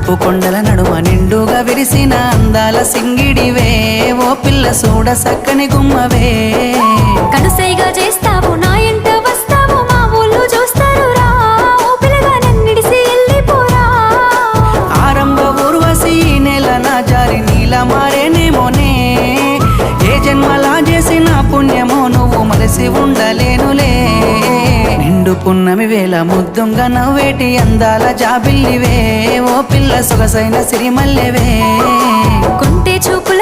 cup కొండల నడుమ నిండుగా విరిసిన అందాల సింగిడివే ఓ పిల్ల సూడ సక్కని గుమ్మవే కనుసైగా చేస్తావు నా ఇంట వస్తావు మా ఊళ్ళు చూస్తారు రా ఓ పిల్లగా నన్నిడిసి వెళ్ళిపోరా ఆరంభ ఊర్వశి నెల నా జారి నీల మారేనేమోనే ఏ జన్మలా చేసిన పుణ్యమో నువ్వు మరసి ఉండలేనులే నిండు పున్నమి వేళ ముద్దుంగా నవ్వేటి అందాల జాబిల్లివే ఓ పిల్ల సొగసైన సిరిమల్లెవే కుంటే చూపు